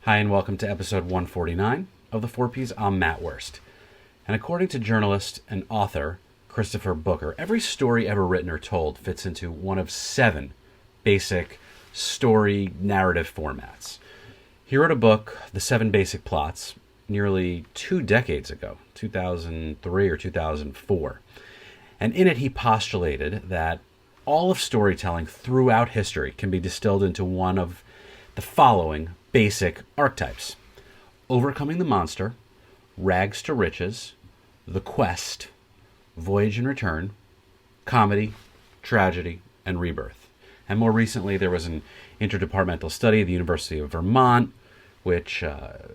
Hi, and welcome to episode 149 of the 4Ps. I'm Matt Worst. And according to journalist and author Christopher Booker, every story ever written or told fits into one of 7 basic story narrative formats. He wrote a book, The 7 Basic Plots, nearly 2 decades ago, 2003 or 2004. And in it, he postulated that all of storytelling throughout history can be distilled into one of the following basic archetypes: overcoming the monster, rags to riches, the quest, voyage and return, comedy, tragedy, and rebirth. And more recently, there was an interdepartmental study at the University of Vermont, which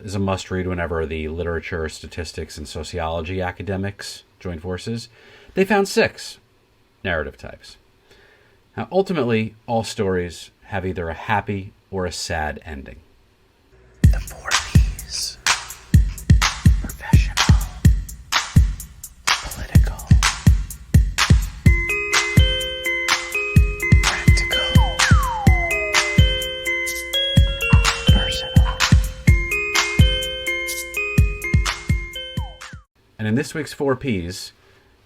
is a must-read whenever the literature, statistics, and sociology academics join forces. They found 6 narrative types. Now, ultimately, all stories have either a happy or a sad ending. The 4 Ps. Professional. Political. Practical. Personal. And in this week's 4 Ps,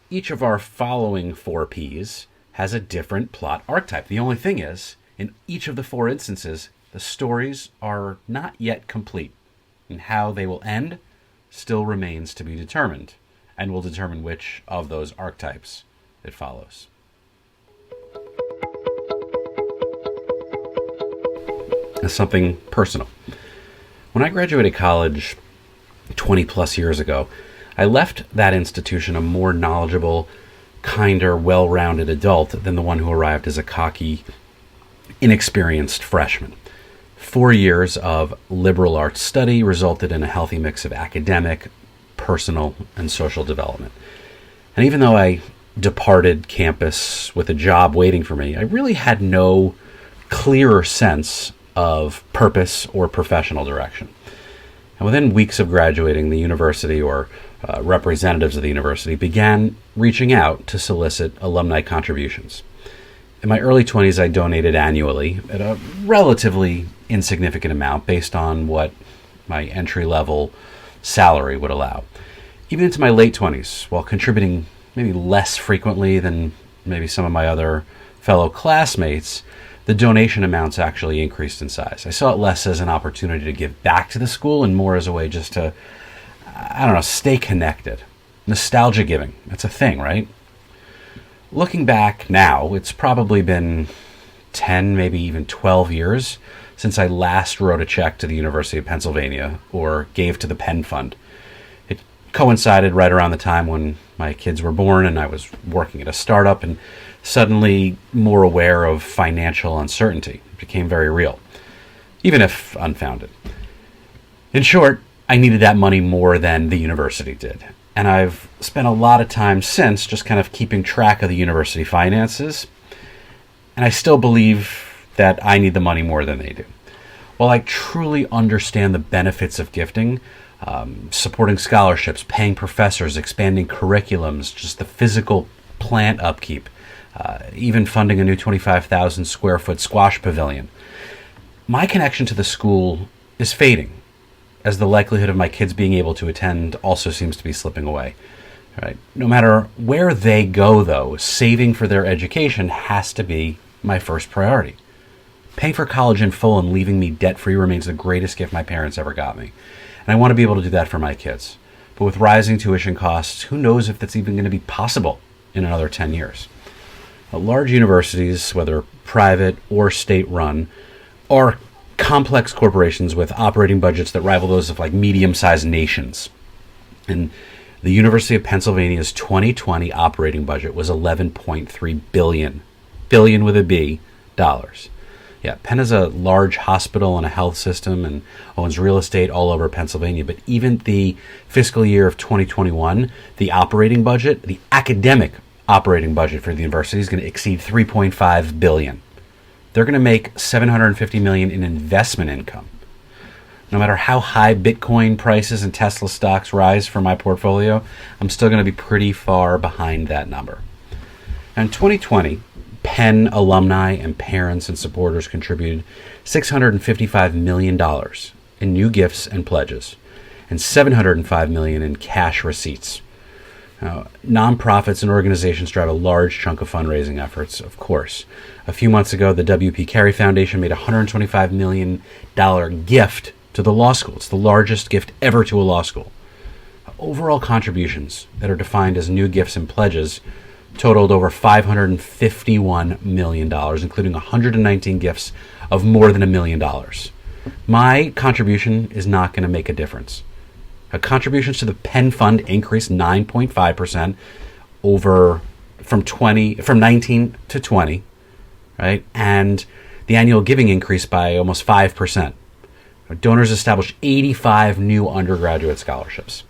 each of our following 4 Ps has a different plot archetype. The only thing is, in each of the 4 instances, the stories are not yet complete, and how they will end still remains to be determined, and will determine which of those archetypes it follows. As something personal. When I graduated college 20 plus years ago, I left that institution a more knowledgeable, kinder, well-rounded adult than the one who arrived as a cocky, inexperienced freshman. 4 years of liberal arts study resulted in a healthy mix of academic, personal, and social development. And even though I departed campus with a job waiting for me, I really had no clearer sense of purpose or professional direction. And within weeks of graduating, the university, or representatives of the university, began reaching out to solicit alumni contributions. In my early 20s, I donated annually at a relatively insignificant amount based on what my entry-level salary would allow. Even into my late 20s, while contributing maybe less frequently than maybe some of my other fellow classmates, the donation amounts actually increased in size. I saw it less as an opportunity to give back to the school and more as a way just to, stay connected. Nostalgia giving, that's a thing, right? Looking back now, it's probably been 10, maybe even 12 years since I last wrote a check to the University of Pennsylvania or gave to the Penn Fund. It coincided right around the time when my kids were born and I was working at a startup and suddenly more aware of financial uncertainty. It became very real, even if unfounded. In short, I needed that money more than the university did. And I've spent a lot of time since just kind of keeping track of the university finances. And I still believe that I need the money more than they do. While I truly understand the benefits of gifting, supporting scholarships, paying professors, expanding curriculums, just the physical plant upkeep, even funding a new 25,000 square foot squash pavilion, my connection to the school is fading, as the likelihood of my kids being able to attend also seems to be slipping away. Right? No matter where they go, though, saving for their education has to be my first priority. Paying for college in full and leaving me debt-free remains the greatest gift my parents ever got me. And I want to be able to do that for my kids. But with rising tuition costs, who knows if that's even going to be possible in another 10 years. Large universities, whether private or state-run, are complex corporations with operating budgets that rival those of medium-sized nations. And the University of Pennsylvania's 2020 operating budget was $11.3 billion with a B, dollars. Yeah, Penn is a large hospital and a health system and owns real estate all over Pennsylvania. But even the fiscal year of 2021, the operating budget, the academic operating budget for the university is going to exceed $3.5 billion. They're going to make $750 million in investment income. No matter how high Bitcoin prices and Tesla stocks rise for my portfolio, I'm still going to be pretty far behind that number. Now, in 2020, Penn alumni and parents and supporters contributed $655 million in new gifts and pledges, and $705 million in cash receipts. Now, nonprofits and organizations drive a large chunk of fundraising efforts, of course. A few months ago, the W.P. Carey Foundation made a $125 million gift to the law school. It's the largest gift ever to a law school. Overall contributions that are defined as new gifts and pledges totaled over $551 million, including 119 gifts of more than $1 million. My contribution is not going to make a difference. Contributions to the Penn Fund increased 9.5% from 19 to 20, right? And the annual giving increased by almost 5%. Donors established 85 new undergraduate scholarships.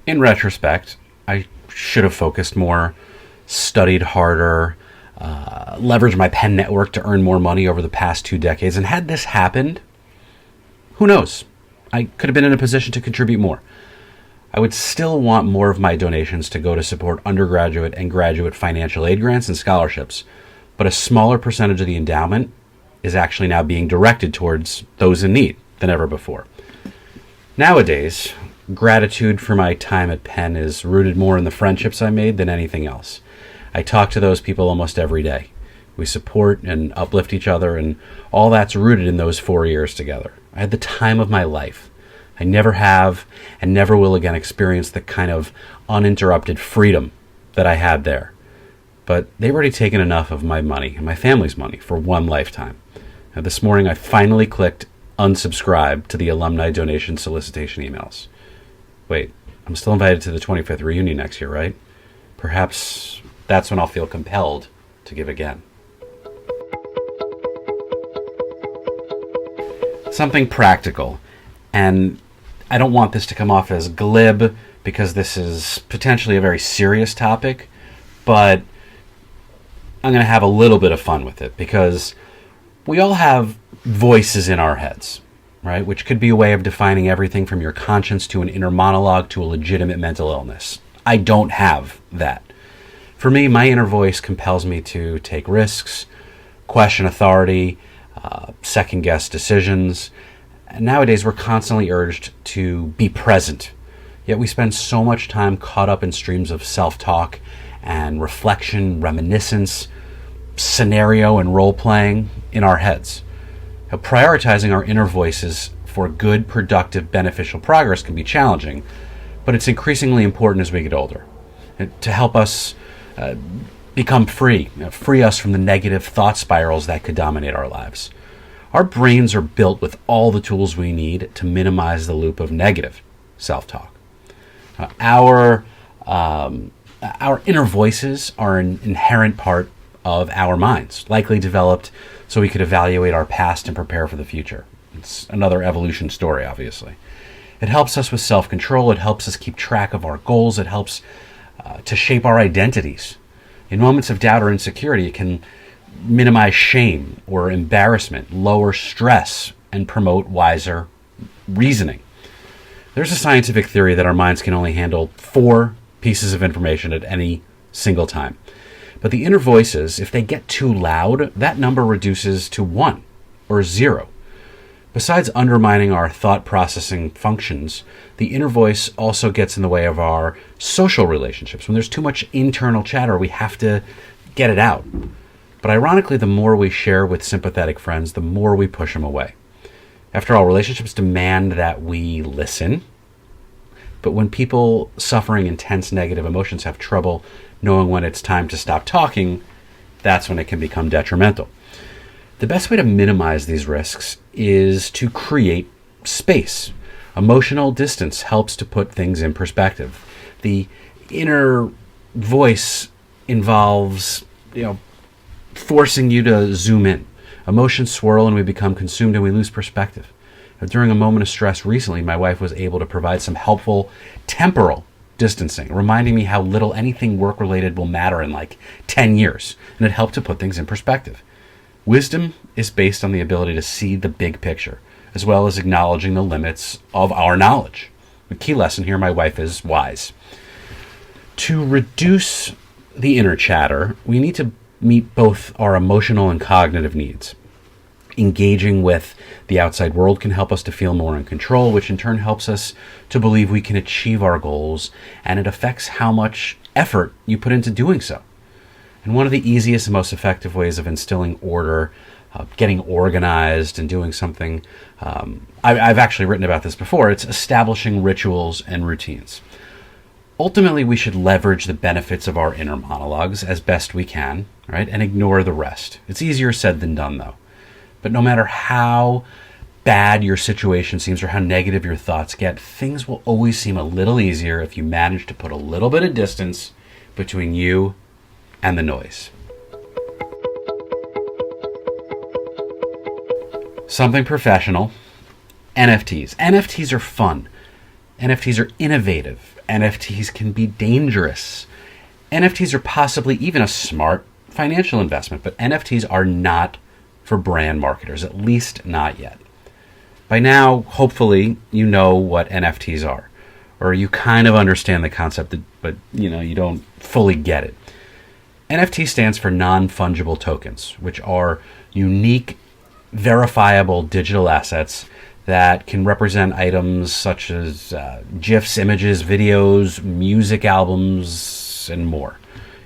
In retrospect, I should have focused more, studied harder, leveraged my Penn network to earn more money over the past 2 decades. And had this happened, who knows? I could have been in a position to contribute more. I would still want more of my donations to go to support undergraduate and graduate financial aid grants and scholarships, but a smaller percentage of the endowment is actually now being directed towards those in need than ever before. Nowadays, gratitude for my time at Penn is rooted more in the friendships I made than anything else. I talk to those people almost every day. We support and uplift each other, and all that's rooted in those 4 years together. I had the time of my life. I never have and never will again experience the kind of uninterrupted freedom that I had there. But they've already taken enough of my money and my family's money for one lifetime. Now, this morning I finally clicked unsubscribe to the alumni donation solicitation emails. Wait, I'm still invited to the 25th reunion next year, right? Perhaps that's when I'll feel compelled to give again. Something practical. And I don't want this to come off as glib because this is potentially a very serious topic, but I'm going to have a little bit of fun with it because we all have voices in our heads, right? Which could be a way of defining everything from your conscience to an inner monologue to a legitimate mental illness. I don't have that. For me, my inner voice compels me to take risks, question authority, second-guess decisions. Nowadays, we're constantly urged to be present, yet we spend so much time caught up in streams of self-talk and reflection, reminiscence, scenario, and role-playing in our heads. Now, prioritizing our inner voices for good, productive, beneficial progress can be challenging, but it's increasingly important as we get older to help us become free us from the negative thought spirals that could dominate our lives. Our brains are built with all the tools we need to minimize the loop of negative self-talk. Our inner voices are an inherent part of our minds, likely developed so we could evaluate our past and prepare for the future. It's another evolution story, obviously. It helps us with self-control. It helps us keep track of our goals. It helps to shape our identities. In moments of doubt or insecurity, it can minimize shame or embarrassment, lower stress, and promote wiser reasoning. There's a scientific theory that our minds can only handle 4 pieces of information at any single time. But the inner voices, if they get too loud, that number reduces to 1 or 0. Besides undermining our thought processing functions, the inner voice also gets in the way of our social relationships. When there's too much internal chatter, we have to get it out. But ironically, the more we share with sympathetic friends, the more we push them away. After all, relationships demand that we listen. But when people suffering intense negative emotions have trouble knowing when it's time to stop talking, that's when it can become detrimental. The best way to minimize these risks is to create space. Emotional distance helps to put things in perspective. The inner voice involves, forcing you to zoom in. Emotions swirl and we become consumed and we lose perspective. During a moment of stress recently, my wife was able to provide some helpful temporal distancing, reminding me how little anything work-related will matter in 10 years, and it helped to put things in perspective. Wisdom is based on the ability to see the big picture, as well as acknowledging the limits of our knowledge. The key lesson here, my wife is wise. To reduce the inner chatter, we need to meet both our emotional and cognitive needs. Engaging with the outside world can help us to feel more in control, which in turn helps us to believe we can achieve our goals, and it affects how much effort you put into doing so. And one of the easiest and most effective ways of instilling order, getting organized and doing something, I've actually written about this before, it's establishing rituals and routines. Ultimately, we should leverage the benefits of our inner monologues as best we can, right? And ignore the rest. It's easier said than done, though. But no matter how bad your situation seems or how negative your thoughts get, things will always seem a little easier if you manage to put a little bit of distance between you and the noise. Something professional, NFTs. NFTs are fun. NFTs are innovative. NFTs can be dangerous. NFTs are possibly even a smart financial investment, but NFTs are not for brand marketers, at least not yet. By now, hopefully, you know what NFTs are, or you kind of understand the concept, but you don't fully get it. NFT stands for non-fungible tokens, which are unique, verifiable digital assets that can represent items such as GIFs, images, videos, music albums, and more.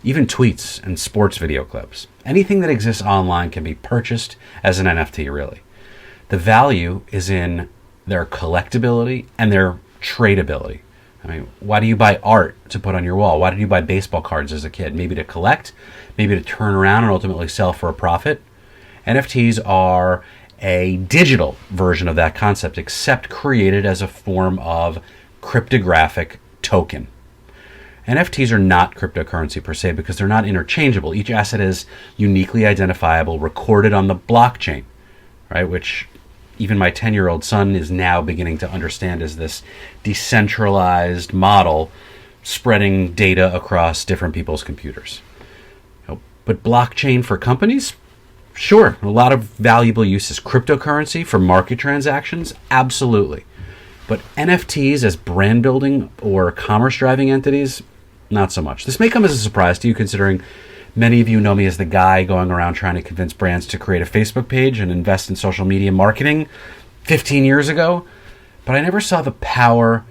Even tweets and sports video clips. Anything that exists online can be purchased as an NFT, really. The value is in their collectability and their tradability. I mean, why do you buy art to put on your wall? Why did you buy baseball cards as a kid? Maybe to collect, maybe to turn around and ultimately sell for a profit. NFTs are a digital version of that concept, except created as a form of cryptographic token. NFTs are not cryptocurrency per se because they're not interchangeable. Each asset is uniquely identifiable, recorded on the blockchain, right? Which even my 10-year-old son is now beginning to understand as this decentralized model spreading data across different people's computers. But blockchain for companies? Sure, a lot of valuable uses. Cryptocurrency for market transactions? Absolutely. But NFTs as brand building or commerce driving entities? Not so much. This may come as a surprise to you, considering many of you know me as the guy going around trying to convince brands to create a Facebook page and invest in social media marketing 15 years ago. But I never saw the power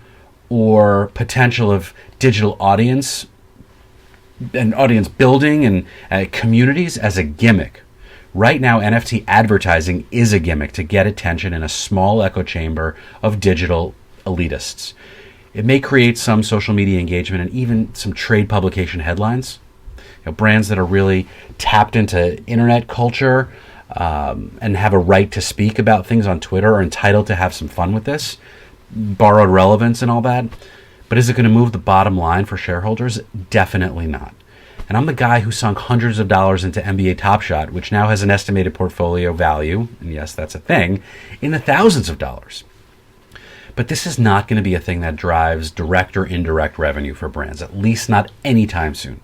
or potential of digital audience and audience building and communities as a gimmick. Right now, NFT advertising is a gimmick to get attention in a small echo chamber of digital elitists. It may create some social media engagement and even some trade publication headlines. Brands that are really tapped into internet culture and have a right to speak about things on Twitter are entitled to have some fun with this, borrowed relevance and all that. But is it going to move the bottom line for shareholders? Definitely not. And I'm the guy who sunk hundreds of dollars into NBA Top Shot, which now has an estimated portfolio value, and yes, that's a thing, in the thousands of dollars. But this is not going to be a thing that drives direct or indirect revenue for brands, at least not anytime soon.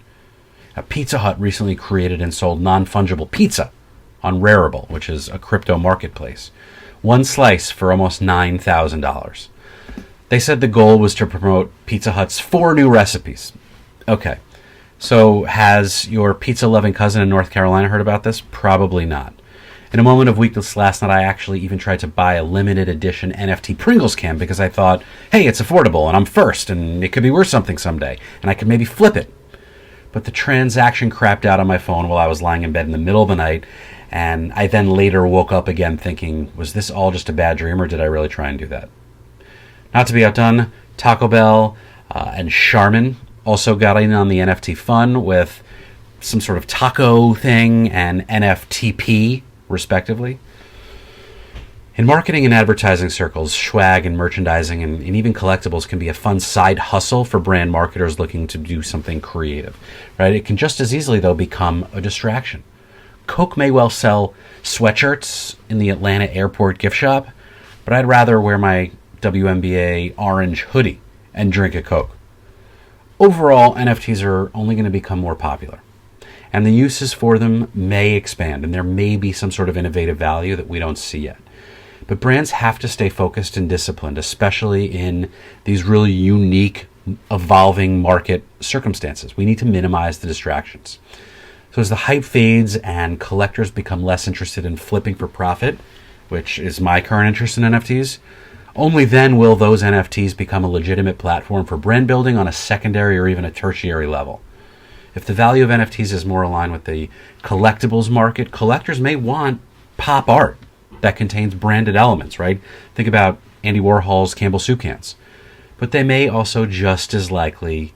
Pizza Hut recently created and sold non-fungible pizza on Rarible, which is a crypto marketplace. One slice for almost $9,000. They said the goal was to promote Pizza Hut's 4 new recipes. Okay. So has your pizza-loving cousin in North Carolina heard about this? Probably not. In a moment of weakness last night, I actually even tried to buy a limited edition NFT Pringles can because I thought, hey, it's affordable and I'm first and it could be worth something someday and I could maybe flip it. But the transaction crapped out on my phone while I was lying in bed in the middle of the night, and I then later woke up again thinking, was this all just a bad dream or did I really try and do that? Not to be outdone, Taco Bell and Charmin also got in on the NFT fun with some sort of taco thing and NFTP, respectively. In marketing and advertising circles, swag and merchandising and even collectibles can be a fun side hustle for brand marketers looking to do something creative, right? It can just as easily, though, become a distraction. Coke may well sell sweatshirts in the Atlanta airport gift shop, but I'd rather wear my WNBA orange hoodie and drink a Coke. Overall, NFTs are only going to become more popular, and the uses for them may expand, and there may be some sort of innovative value that we don't see yet. But brands have to stay focused and disciplined, especially in these really unique, evolving market circumstances. We need to minimize the distractions. So as the hype fades and collectors become less interested in flipping for profit, which is my current interest in NFTs, only then will those NFTs become a legitimate platform for brand building on a secondary or even a tertiary level. If the value of NFTs is more aligned with the collectibles market, collectors may want pop art that contains branded elements, right? Think about Andy Warhol's Campbell soup cans. But they may also just as likely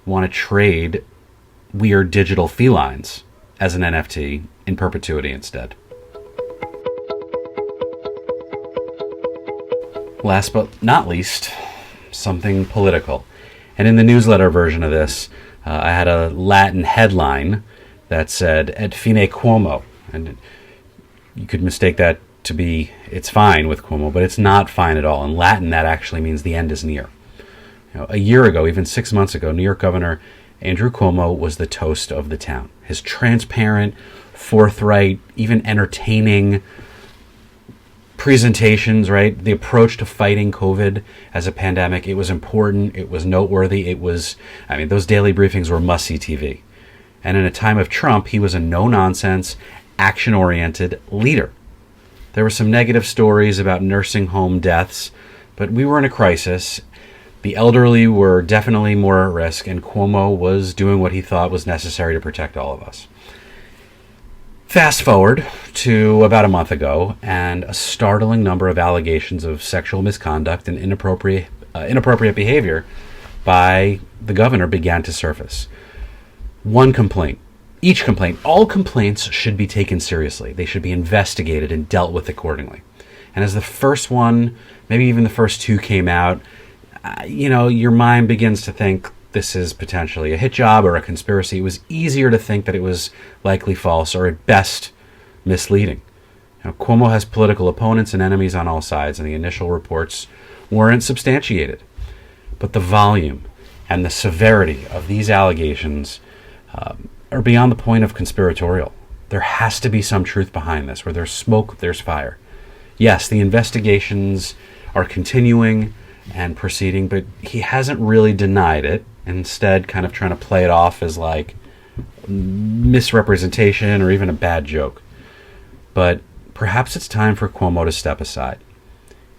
want to trade weird digital felines as an NFT in perpetuity instead. Last but not least, something political. And in the newsletter version of this, I had a Latin headline that said, "Et fine Cuomo." And you could mistake that to be, it's fine with Cuomo, but it's not fine at all. In Latin, that actually means the end is near. A year ago, even 6 months ago, New York Governor Andrew Cuomo was the toast of the town. His transparent, forthright, even entertaining presentations, right? The approach to fighting COVID as a pandemic, it was important, it was noteworthy, those daily briefings were must-see TV. And in a time of Trump, he was a no-nonsense, action-oriented leader. There were some negative stories about nursing home deaths, but we were in a crisis. The elderly were definitely more at risk, and Cuomo was doing what he thought was necessary to protect all of us. Fast forward to about a month ago, and a startling number of allegations of sexual misconduct and inappropriate behavior by the governor began to surface. All complaints should be taken seriously. They should be investigated and dealt with accordingly. And as the first one, maybe even the first two came out, your mind begins to think this is potentially a hit job or a conspiracy. It was easier to think that it was likely false or at best misleading. Cuomo has political opponents and enemies on all sides, and the initial reports weren't substantiated. But the volume and the severity of these allegations are beyond the point of conspiratorial. There has to be some truth behind this. Where there's smoke, there's fire. Yes, the investigations are continuing and proceeding, but he hasn't really denied it, instead kind of trying to play it off as like misrepresentation or even a bad joke. But perhaps it's time for Cuomo to step aside.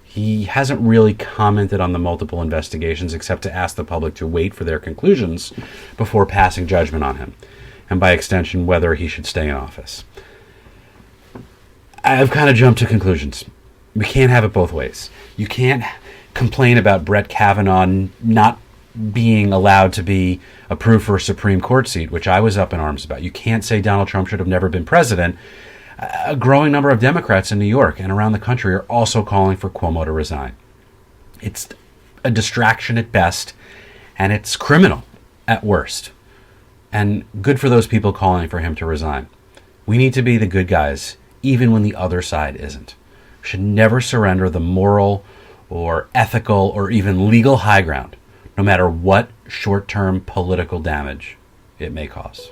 He hasn't really commented on the multiple investigations except to ask the public to wait for their conclusions before passing judgment on him, and by extension, whether he should stay in office. I've kind of jumped to conclusions. We can't have it both ways. You can't complain about Brett Kavanaugh not being allowed to be approved for a Supreme Court seat, which I was up in arms about. You can't say Donald Trump should have never been president. A growing number of Democrats in New York and around the country are also calling for Cuomo to resign. It's a distraction at best, and it's criminal at worst. And good for those people calling for him to resign. We need to be the good guys, even when the other side isn't. We should never surrender the moral or ethical or even legal high ground, no matter what short-term political damage it may cause.